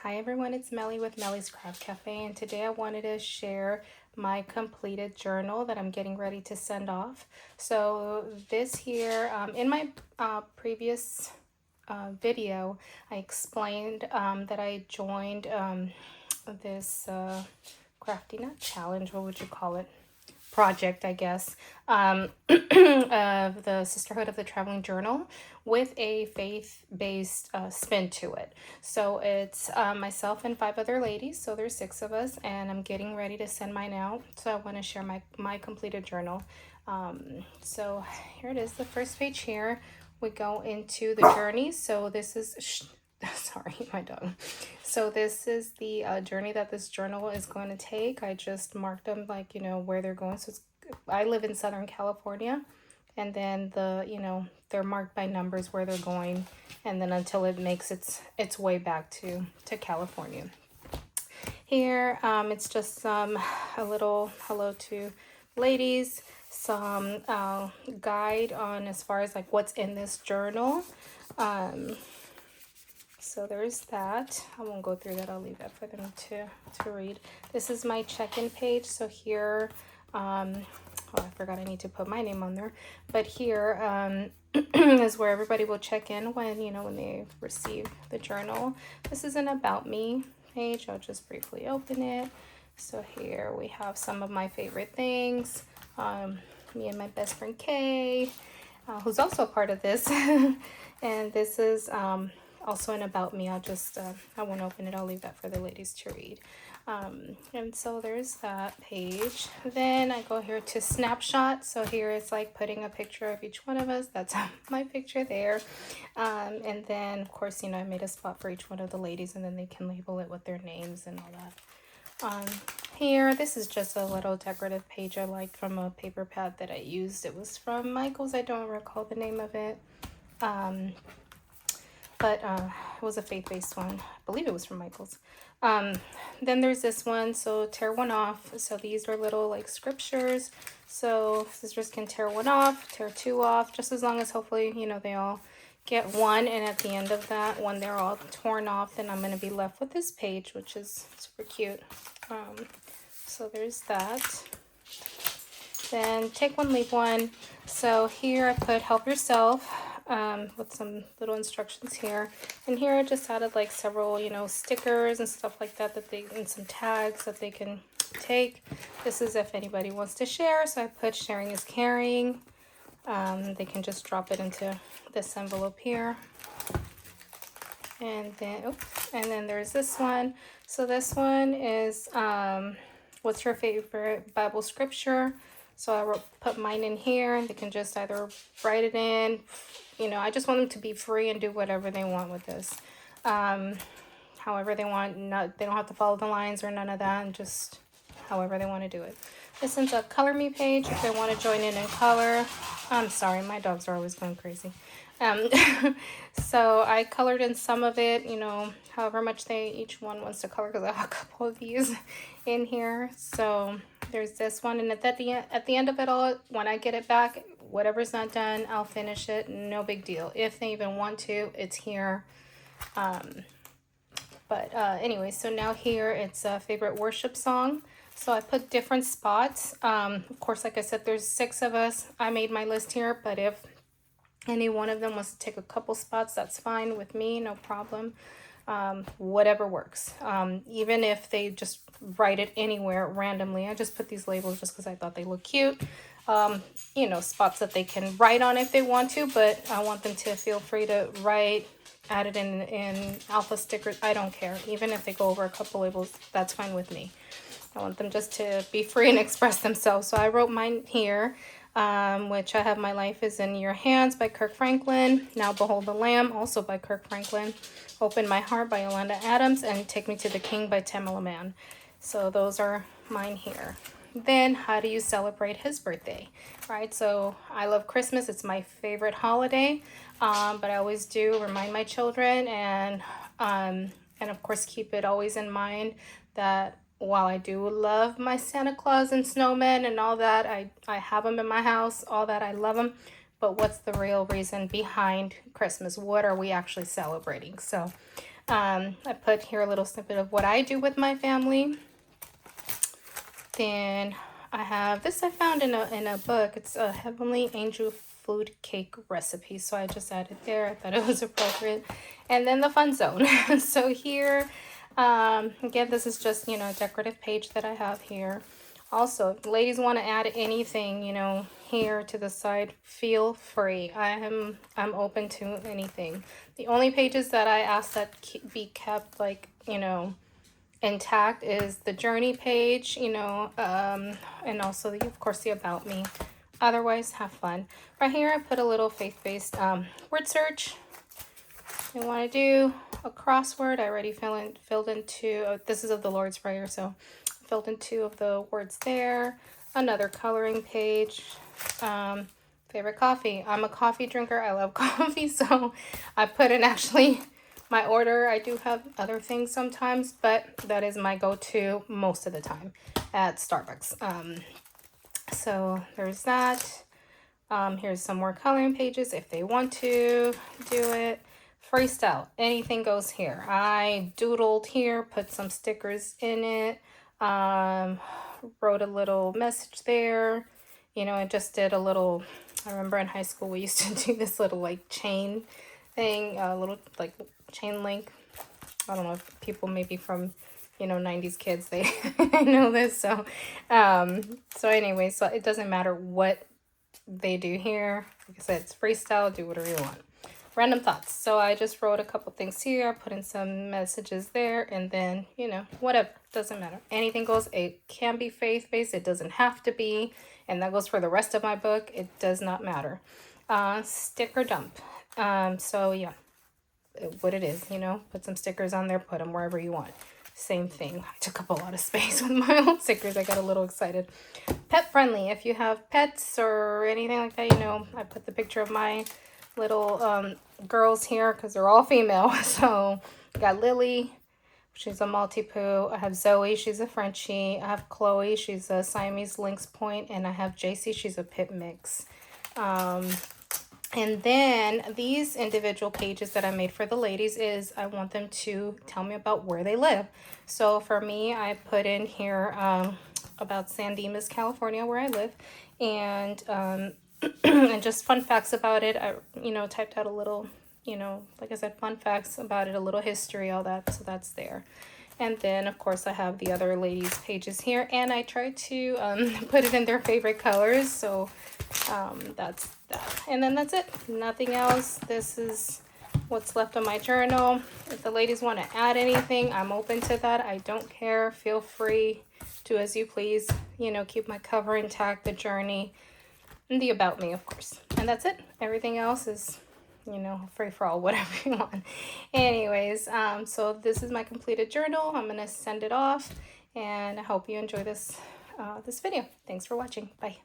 Hi everyone, it's Melly with Melly's Craft Cafe, and today I wanted to share my completed journal that I'm getting ready to send off. So this here, in my previous video, I explained that I joined this crafty nut challenge, what would you call it? Project, I guess, of the Sisterhood of the Traveling Journal with a faith-based spin to it. So it's myself and 5 other ladies, so there's 6 of us, and I'm getting ready to send mine out. So I want to share my completed journal. So here it is, the first page here. We go into the journey. So this is sorry, my dog. So this is the journey that this journal is going to take. I just marked them, like, where they're going. So I live in Southern California, and then they're marked by numbers where they're going, and then until it makes its way back to California. Here, it's just a little hello to ladies, some guide on as far as like what's in this journal. So there's that. I won't go through that. I'll leave that for them to read. This is my check-in page. So here, oh, I forgot I need to put my name on there. But here is where everybody will check in when they receive the journal. This is an About Me page. I'll just briefly open it. So here we have some of my favorite things. Me and my best friend Kay, who's also a part of this. And this is also an About Me. I won't open it. I'll leave that for the ladies to read. And so there's that page. Then I go here to Snapshot. So here it's like putting a picture of each one of us. That's my picture there. And then, of course, I made a spot for each one of the ladies, and then they can label it with their names and all that. Here, this is just a little decorative page I liked from a paper pad that I used. It was from Michael's. I don't recall the name of it. But it was a faith-based one. I believe it was from Michael's. Then there's this one, so tear one off. So these are little like scriptures. So sisters can tear one off, tear 2 off, just as long as hopefully, they all get one. And at the end of that, when they're all torn off, then I'm going to be left with this page, which is super cute. So there's that. Then take one, leave one. So here I put help yourself. With some little instructions here, and here I just added like several stickers and stuff like that and some tags that they can take. This is if anybody wants to share, so I put sharing is caring. They can just drop it into this envelope here, and then there's this one. So this one is what's your favorite Bible scripture? So I put mine in here, and they can just either write it in. I just want them to be free and do whatever they want with this. However they want. They don't have to follow the lines or none of that, and just however they want to do it. This is a Color Me page if they want to join in color. I'm sorry, my dogs are always going crazy. So I colored in some of it, however much each one wants to color, because I have a couple of these in here. So there's this one, and at the end of it all, when I get it back, whatever's not done, I'll finish it. No big deal. If they even want to, it's here. Anyway, so now here it's a favorite worship song. So I put different spots. Of course, like I said, there's 6 of us. I made my list here, but if any one of them wants to take a couple spots, that's fine with me, no problem. Whatever works. Even if they just write it anywhere randomly, I just put these labels just because I thought they look cute. Spots that they can write on if they want to, but I want them to feel free to write, add it in alpha stickers. I don't care. Even if they go over a couple labels, that's fine with me. I want them just to be free and express themselves. So I wrote mine here, which I have My Life is in Your Hands by Kirk Franklin. Now Behold the Lamb, also by Kirk Franklin. Open My Heart by Yolanda Adams, and Take Me to the King by Tamela Mann. So those are mine here. Then how do you celebrate his birthday, right? So I love Christmas. It's my favorite holiday, but I always do remind my children and of course keep it always in mind that while I do love my Santa Claus and snowmen and all that, I have them in my house, all that, I love them. But what's the real reason behind Christmas? What are we actually celebrating? So I put here a little snippet of what I do with my family. Then I have this I found in a book. It's a Heavenly Angel food cake recipe. So I just added there. I thought it was appropriate. And then the fun zone. So here, again, this is just, you know, a decorative page that I have here. Also, if ladies want to add anything, you know, here to the side, feel free. I'm open to anything. The only pages that I ask that be kept, like, you know, intact is the journey page, you know, and also the, of course, the about me. Otherwise, have fun. Right here, I put a little faith-based word search. You want to do a crossword. I already filled in two. This is of the Lord's Prayer, so filled in two of the words there. Another coloring page. Favorite coffee. I'm a coffee drinker. I love coffee, so I put in actually my order. I do have other things sometimes, but that is my go-to most of the time at Starbucks. So there's that. Here's some more coloring pages if they want to do it. Freestyle, anything goes here. I doodled here, put some stickers in it, wrote a little message there. You know, I just did a little, I remember in high school we used to do this little like chain thing, a little like chain link. I don't know if people maybe from, you know, 90s kids, they know this. So anyway, so it doesn't matter what they do here. Like I said, it's freestyle, do whatever you want. Random thoughts. So I just wrote a couple things here, put in some messages there, and then, you know, whatever, doesn't matter. Anything goes. It can be faith-based, it doesn't have to be, and that goes for the rest of my book. It does not matter. Sticker dump. So yeah, what it is, you know, put some stickers on there, put them wherever you want. Same thing. I took up a lot of space with my own stickers. I got a little excited. Pet friendly. If you have pets or anything like that, you know, I put the picture of my little girls here because they're all female. So I got Lily, she's a Maltipoo. I have Zoe, she's a Frenchie. I have Chloe, she's a Siamese Lynx Point, and I have JC, she's a Pit Mix. And then these individual pages that I made for the ladies is I want them to tell me about where they live. So for me, I put in here about San Dimas, California, where I live, and and just fun facts about it. I, you know, typed out a little, you know, like I said, fun facts about it, a little history, all that. So that's there. And then, of course, I have the other ladies' pages here, and I try to put it in their favorite colors. So that's that. And then that's it. Nothing else. This is what's left of my journal. If the ladies want to add anything, I'm open to that. I don't care. Feel free to as you please. You know, keep my cover intact, the journey, and the about me, of course. And that's it. Everything else is, you know, free for all, whatever you want. Anyways, so this is my completed journal. I'm going to send it off, and I hope you enjoy this, this video. Thanks for watching. Bye.